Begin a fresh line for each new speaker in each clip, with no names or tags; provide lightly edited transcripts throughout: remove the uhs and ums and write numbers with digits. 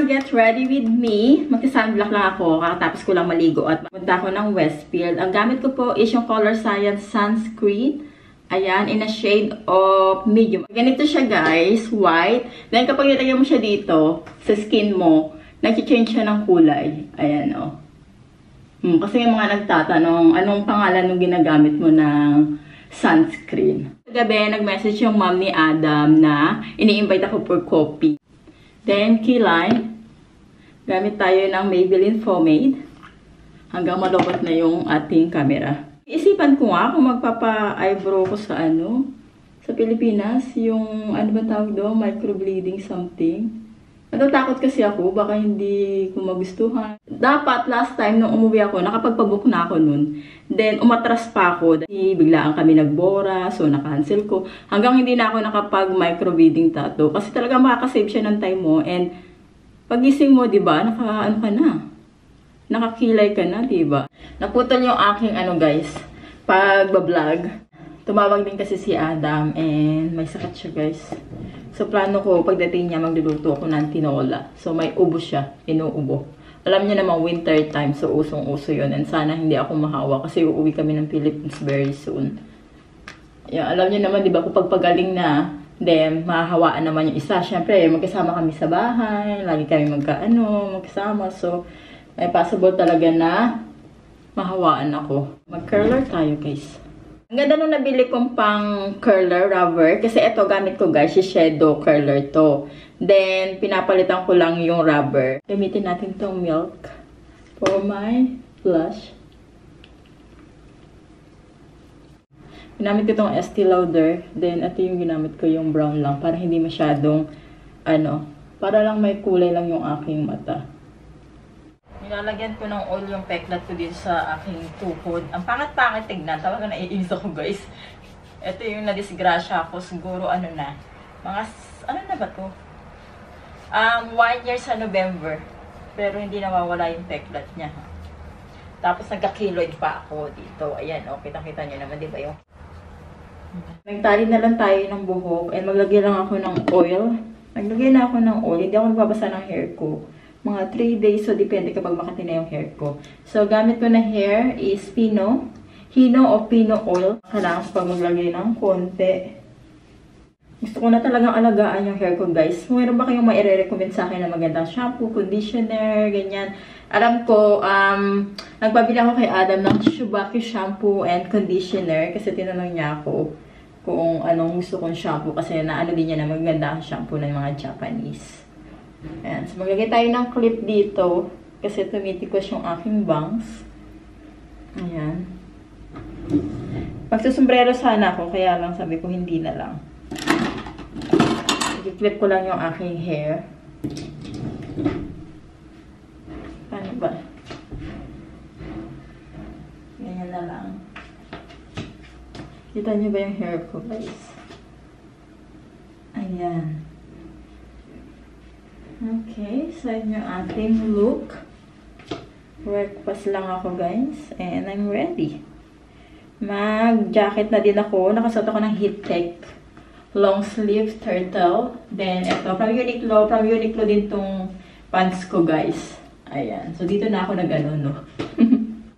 get ready with me. Magka-sunblock lang ako. Kakatapos ko lang maligo at punta ako ng Westfield. Ang gamit ko po is yung Color Science sunscreen. Ayan, in a shade of medium. Ganito siya guys, white. Then kapag nilagay mo siya dito, sa skin mo, nag-change siya ng kulay. Ayan o. Kasi may mga nagtatanong, anong pangalan ng ginagamit mo ng sunscreen? Gabi, nag-message yung mom ni Adam na ini-invite ako for coffee. Then, keyline. Gamit tayo ng Maybelline Pomade. Hanggang malobot na yung ating camera. Isipan ko nga kung magpapa-eyebrow ko sa sa Pilipinas. Yung, ba tawag doon? Microbleeding something. Natatakot kasi ako, baka hindi ko magustuhan. Dapat last time nung umuwi ako, nakapagpabook na ako nun. Then umatras pa ako. Dahil biglaan kami nagbora, so nakancel ko. Hanggang hindi na ako nakapag-microbleeding tattoo. Kasi talaga makakasave siya ng time mo. And pagising mo, diba, nakakilay ka na, diba? Naputol yung aking guys, pagbablog. Tumawag din kasi si Adam and may sakit siya guys. So plano ko pagdating niya magluluto ako ng tinola. So may ubo siya, inuubo. Alam niyo naman winter time, so usong-uso yun. And sana hindi ako mahawa kasi uuwi kami ng Philippines very soon. Yeah, alam niyo naman, di ba, kung pagpagaling na, then mahahawaan naman yung isa. Siyempre, magkasama kami sa bahay, lagi kami magkasama. So, may possible talaga na mahawaan ako. Mag-curler tayo guys. Ang ganda nung nabili kong pang curler rubber. Kasi ito gamit ko guys, si shadow curler to. Then, pinapalitan ko lang yung rubber. Gamitin natin tong milk for my blush. Ginamit ko tong Estee Lauder. Then, ito yung ginamit ko yung brown lang. Para hindi masyadong, para lang may kulay lang yung aking mata. Nilalagyan ko ng oil yung peklat ko dito sa aking tuhod. Ang pangat-pangat tignan. Talaga naiinis ako guys. Ito yung nadisgrasya ako. Siguro na. Mga, na ba to? 1 year sa November. Pero hindi nawawala yung peklat niya. Tapos nagka-keloid pa ako dito. Ayan, kita-kita nyo naman, di ba yung... Nagtali na lang tayo ng buhok. And maglagay lang ako ng oil. Naglagay na ako ng oil. Hindi ako magbabasa ng hair ko. Mga 3 days, so depende kapag makati na yung hair ko. So, gamit ko na hair is Hino o Pino oil. Kailangan pag maglagay ng konti. Gusto ko na talagang alagaan yung hair ko, guys. Kung meron ba kayong maire-recommend sa akin na magandang shampoo, conditioner, ganyan. Alam ko, nagpabili ako kay Adam ng Shubaki shampoo and conditioner kasi tinanong niya ako kung anong gusto kong shampoo kasi din niya na magandang shampoo ng mga Japanese. Ayan. So, maglagay tayo ng clip dito. Kasi tumitikos yung aking bangs. Ayan. Magsusombrero sana ako. Kaya lang sabi ko hindi na lang. I-clip ko lang yung aking hair. Paano ba? Ganyan na lang. Kita niyo ba yung hair ko, guys? Ayan. Okay, so yun yung ating look. Breakfast lang ako guys. And I'm ready. Mag-jacket na din ako. Nakasuot ako ng Heattech long sleeve turtle. Then, ito, from Uniqlo din tong pants ko guys. Ayan. So, dito na ako no?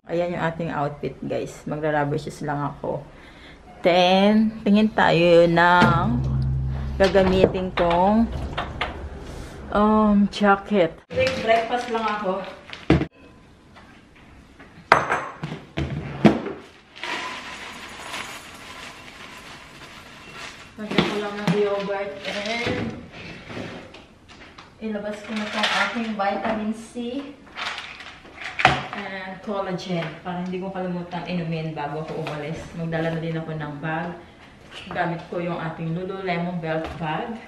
Ayan yung ating outfit guys. Magra-rubber shoes lang ako. Then, tingin tayo ng gagamitin kong jacket. Breakfast lang ako. Lagyan ko lang ng yogurt and ilabas ko na itong aking vitamin C and collagen para hindi ko kalimutan inumin bago ako umalis. Magdala na din ako ng bag. Gamit ko yung ating Lululemon belt bag.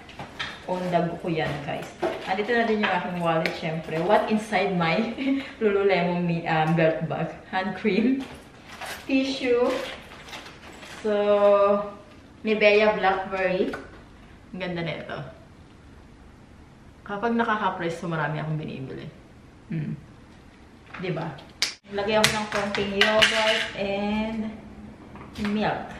Ondag ko yan, guys. Andito na din yung aking wallet, syempre. What inside my Lululemon belt bag? Hand cream, tissue, so, Nivea Blackberry. Ang ganda nito. Kapag nakaka-press, so marami akong binibili. Diba? Lagay ako ng konting yogurt and milk.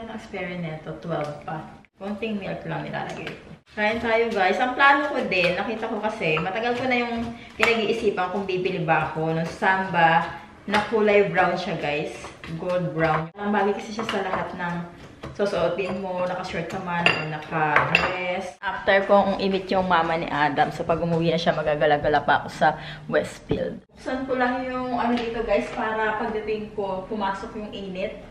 naman ang expire nito, 12 pa. Konting milk lang nilalagay ko. Kain tayo guys. Ang plano ko din, nakita ko kasi, matagal ko na yung pinag-iisipan kung bibili ba ako ng Samba na kulay brown siya guys. Gold brown. Ang bagay kasi siya sa lahat ng susuotin mo, naka-short ka man o naka-dress. After kong imit yung mama ni Adam, so pag umuwi na siya, magagala-gala pa ako sa Westfield. Buksan ko lang yung ano dito guys, para pagdating ko, pumasok yung init.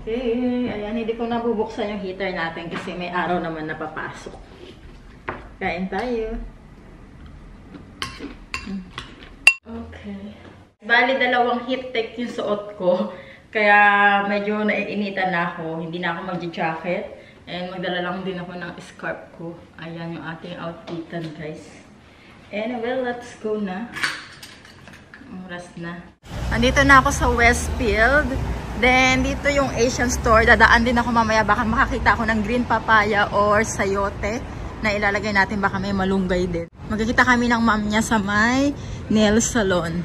Okay, ayan, hindi ko nabubuksan yung heater natin kasi may araw naman na papasok. Kain tayo. Okay. Bali, dalawang heat tech yung suot ko. Kaya medyo naiinitan na ako. Hindi na ako mag-jacket. And magdala lang din ako ng scarf ko. Ayan yung ating outfitan, guys. Anyway, let's go na. Oras na. Andito na ako sa Westfield. Then, dito yung Asian store. Dadaan din ako mamaya. Baka makakita ako ng green papaya or sayote na ilalagay natin. Baka may malunggay din. Magkikita kami ng mom niya sa may nail salon.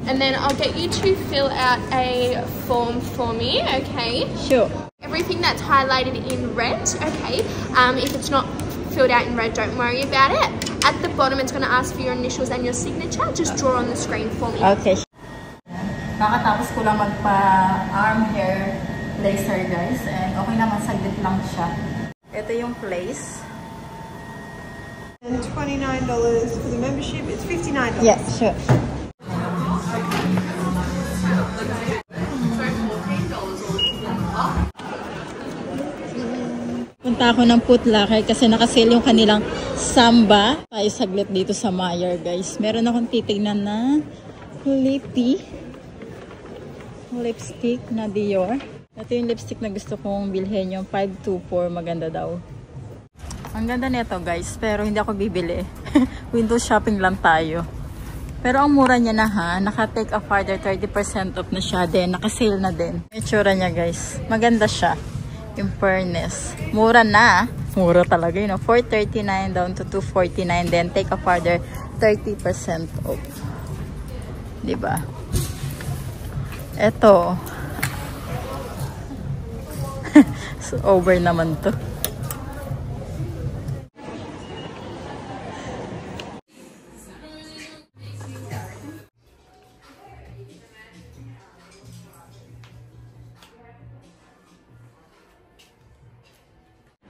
And then I'll get you to fill out a form for me, okay?
Sure.
Everything that's highlighted in red, okay? If it's not filled out in red, don't worry about it. At the bottom, it's going to ask for your initials and your signature. Just draw on the screen for me.
Okay. Kakatapos ko lang magpa-arm hair laser, guys. And okay naman, saglit lang siya. Ito yung place.
And $29 for the membership. It's $59.
Yeah, sure. Punta ako ng Foot Locker kasi nakasale yung kanilang Samba. Tayo saglit dito sa Meijer, guys. Meron akong titignan na lippy lipstick na Dior. Ito yung lipstick na gusto kong bilhin, yung 524. Maganda daw. Ang ganda nito guys, pero hindi ako bibili. Window shopping lang tayo. Pero ang mura niya na ha, naka-take a further 30% off na siya din. Naka-sale na din. Yung itsura niya guys, maganda siya. In fairness. Mura na. Mura talaga yun. $439 down to $249. Then take a further 30% off. Diba? Ito. So, over naman to.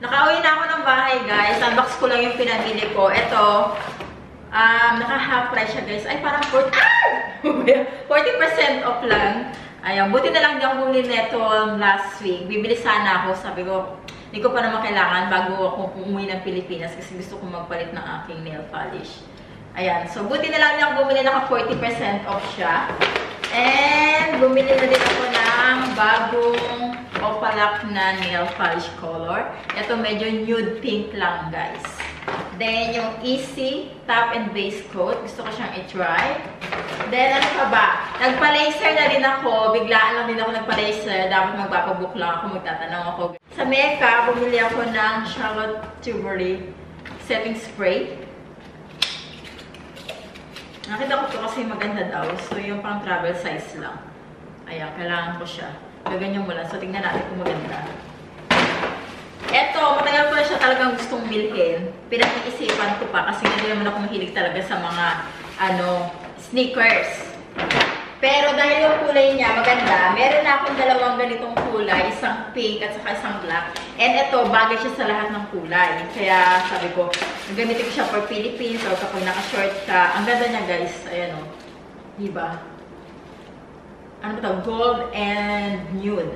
Nakauwi na ako ng bahay, guys. Unbox ko lang yung pinabili ko. Ito, naka-half price siya, guys. Ay, parang 40% off lang. Ayan, buti na lang hindi ako bumili nito last week. Bibili sana ako. Sabi ko, hindi ko pa naman kailangan bago ako umuwi ng Pilipinas kasi gusto ko magpalit ng aking nail polish. Ayan, so buti na lang hindi ako bumili, naka 40% off siya. And bumili na din ako ng bagong Opalak na nail polish color. Ito medyo nude pink lang, guys. Then yung Easy Top and Base Coat. Gusto ko siyang i-try. Then ano pa ba? Nagpa-laser na din ako. Biglaan lang din ako nagpa-laser. Dapat magpapabook lang ako. Magtatanong ako. Sa Mecca, bumili ako ng Charlotte Tilbury setting spray. Nakita ko ito kasi maganda daw. So yung pang travel size lang. Ayan, kailangan ko siya. Gaganyan mo lang. So, tingnan natin kung maganda. Eto, matagal ko na siya talagang gustong bilhin. Pinag-iisipan ko pa kasi hindi naman ako mahilig talaga sa mga, sneakers. Pero dahil yung kulay niya maganda, meron na akong dalawang ganitong kulay. Isang pink at saka isang black. And eto, bagay siya sa lahat ng kulay. Kaya sabi ko, gamitin ko siya for Philippines or kapag naka-short ka. Ang ganda niya, guys. Ayan o. Diba? Ano ba ito? Gold and nude.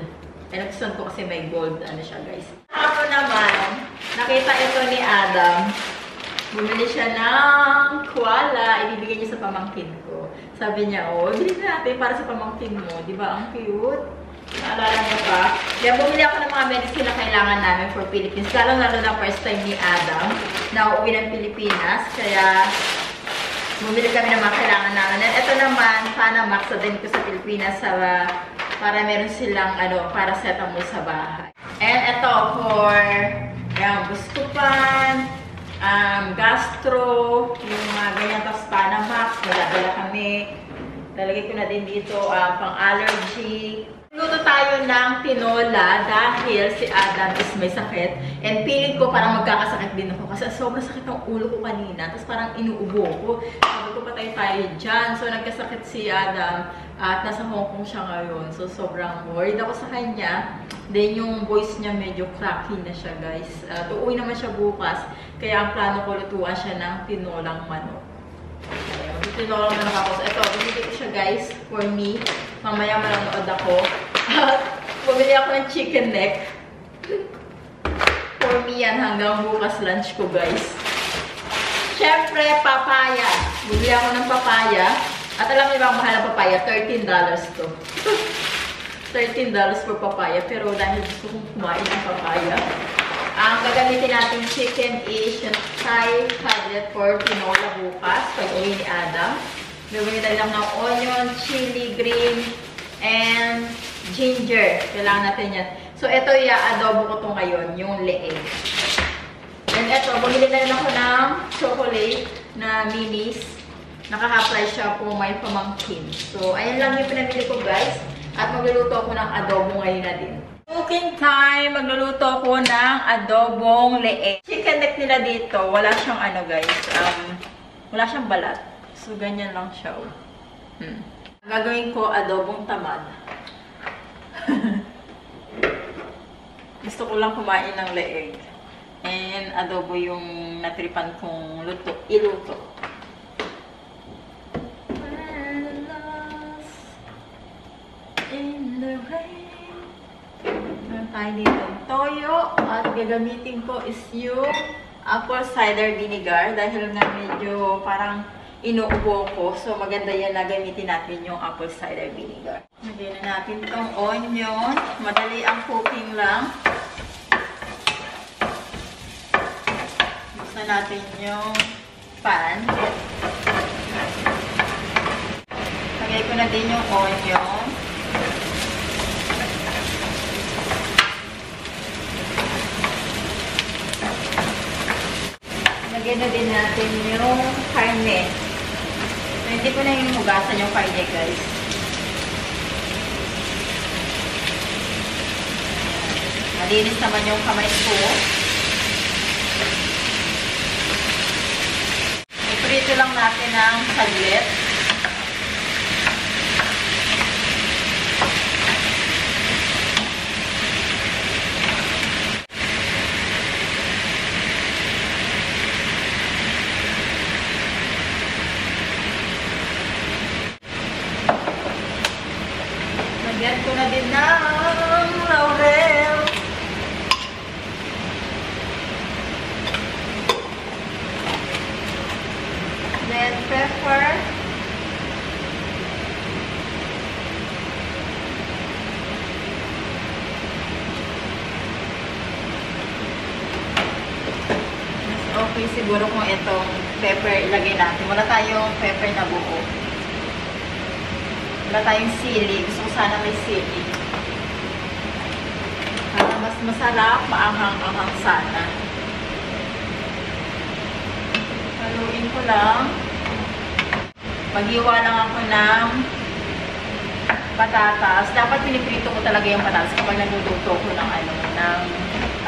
Eh, nagustuhan ko kasi may gold, siya, guys. Ako naman, nakita ito ni Adam. Bumili siya ng koala. Ibibigay niya sa pamangkin ko. Sabi niya, bilhin natin para sa pamangkin mo. Diba? Ang cute. Naalala niya pa. Kaya bumili ako ng mga medicine na kailangan namin for Philippines. Lalo na first time ni Adam na uuwi ng Pilipinas. Kaya bumili kami ng mga kailangan namin. At ito naman, Panamax sa din ko sa Pilipinas para meron silang para setamol sa bahay. And ito for Buscopan, gastro, yung mga ganyan, tapos Panamax, magdadala kami. Lalagay ko na din dito pang-allergy. Luto tayo ng tinola dahil si Adam is may sakit. And feeling ko parang magkakasakit din ako kasi sobrang sakit ng ulo ko kanina. Tapos parang inuubo ko. Sabi ko patay tayo dyan. So nagkasakit si Adam at nasa Hong Kong siya ngayon. So sobrang worried ako sa kanya. Then yung voice niya medyo cracky na siya guys. Uuwi naman siya bukas. Kaya ang plano ko lutuan siya ng tinolang manok. Tinolang manok ako. So ito, binili ko siya guys for me. Mamaya manonood ako. Bumili ako ng chicken neck. For me yan hanggang bukas lunch ko guys. Siyempre, papaya. Bumili ako ng papaya. At alam niyo ba ang mahal ng papaya? $13 to. $13 for papaya. Pero dahil gusto kong kumain ng papaya, ang gagamitin natin chicken is yung Thai cutlet for tinola bukas pag uwi ni Adam. Gagawin tayo lang ng onion, chili, green, and ginger. Kailangan natin yan. So, ito i-adobo ko to ngayon, yung leeg. And ito, bumili na rin ako ng chocolate na minis. Naka-half-price siya po may pamangkin. So, ayan lang yung pinamili ko guys. At magluluto ako ng adobo ngayon na din. Cooking time! Magluluto ako ng adobong leeg. Chicken neck nila dito, wala siyang ano guys, wala siyang balat. So, ganyan lang siya. Gagawin ko adobong tamad. Gusto ko lang kumain ng leeg. And adobo yung natripan kong iluto. In the rain. Meron tayo dito toyo. At gagamitin ko is yung apple cider vinegar. Dahil nga medyo parang inuubo ko. So, maganda yan na gamitin natin yung apple cider vinegar. Lagyan na natin itong onion. Madali ang cooking lang. Buksan natin yung pan. Lagay ko na din yung onion. Lagyan na din natin yung karne. So, hindi ko na yung hugasan yung karne, guys. Malinis naman yung kamay ko. Iprito lang natin ng saglit. Lagyan ko na din ng laurel. Then pepper. Mas okay siguro kung itong pepper ilagay natin. Wala tayong pepper na buo. Wala tayong sili. Gusto ko sana may sili. Para mas masarap, maanghang-anghang sana. Haluin ko lang. Maghiwa lang ako ng patatas. Dapat piniprito ko talaga yung patatas kapag nagluluto ko ng ng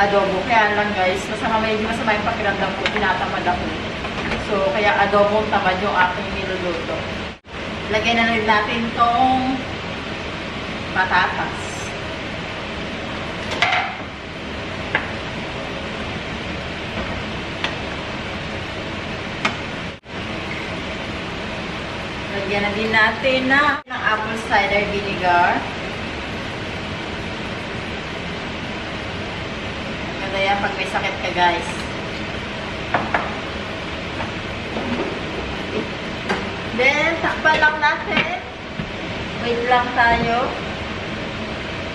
adobo. Kaya lang guys, medyo masama yung pakiramdam ko. Tinatamad ako. So, kaya adobong tamad yung aking niluluto. Lagyan na rin natin itong patatas. Lagyan na din natin ng apple cider vinegar. Maganda yan pag may sakit ka guys. Then, takpan lang natin. Wait lang tayo.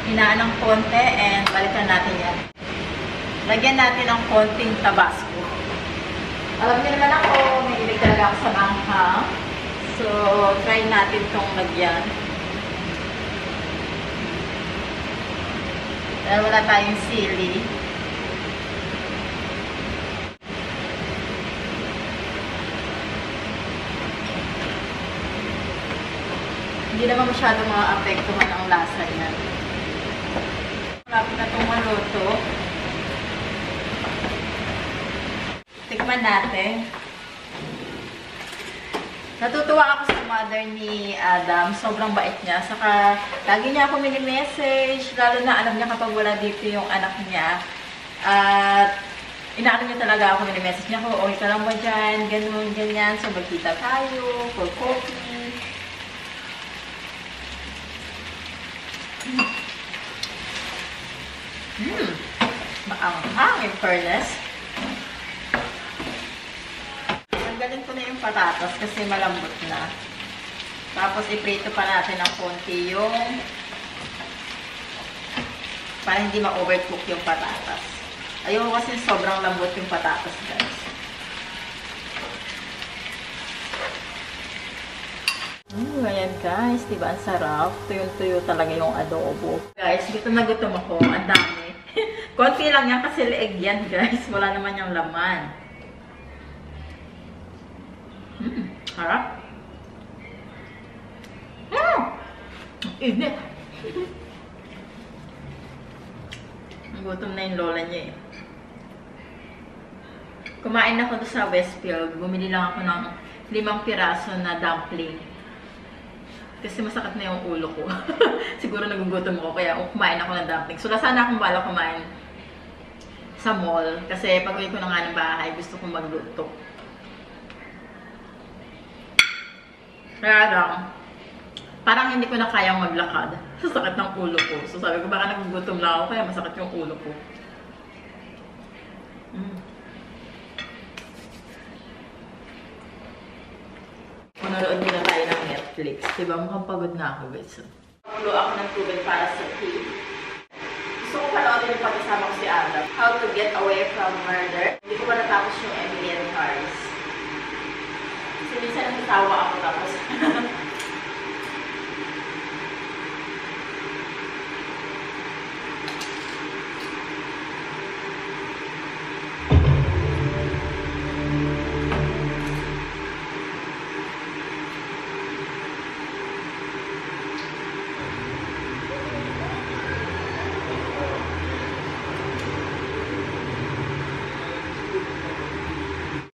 Hinaan ng konti and balikan natin yan. Lagyan natin ng konting tabasco. Alam niyo naman ako, may ibig talaga ako sa manghang. So, try natin itong lagyan. Dahil wala tayong sili. Hindi naman masyadong maapektuhan ang lasa niya. Malapit na itong maluto. Tikman natin. Natutuwa ako sa mother ni Adam. Sobrang bait niya. Saka, lagi niya ako mini-message. Lalo na alam niya kapag wala dito yung anak niya. At, inaano niya talaga ako mini-message niya ko. Okay ka lang ba dyan? Ganun, ganyan. So, magkita tayo. For coffee. Maanghang in fairness. Tanggalin ko na yung patatas kasi malambot na. Tapos iprito pa natin ng konti yung para hindi ma-overcook yung patatas. Ayoko kasi sobrang lambot yung patatas, guys. Ayan guys, diba ang sarap? Tuyo-tuyo talaga yung adobo. Guys, dito na gutom ako. Ang dami. Konti lang yan kasi leeg yan, guys. Wala naman yung laman. Harap. Init. Gutom na yung lola niya eh. Kumain ako doon sa Westfield. Bumili lang ako ng 5 piraso na dumpling. Kasi masakit na yung ulo ko. Siguro nagugutom ako kaya kumain ako ng dumpling. So, sana akong bala kumain sa mall. Kasi pag uwi ko na nga ng bahay, gusto kong magluto. Kaya lang, parang hindi ko na kayang maglakad. Sa sakit ng ulo ko. So, sabi ko baka nagugutom lang ako kaya masakit yung ulo ko. Manonood muna tayo ng Netflix. Diba? Mukhang pagod na ako, guys. Pulo ako ng tubig para sa tea. Gusto ko panoodin yung pagkasama ko si Adam. How to Get Away from Murder. Hindi ko pa natapos yung Emily in Paris. Kasi minsan natawa ako tapos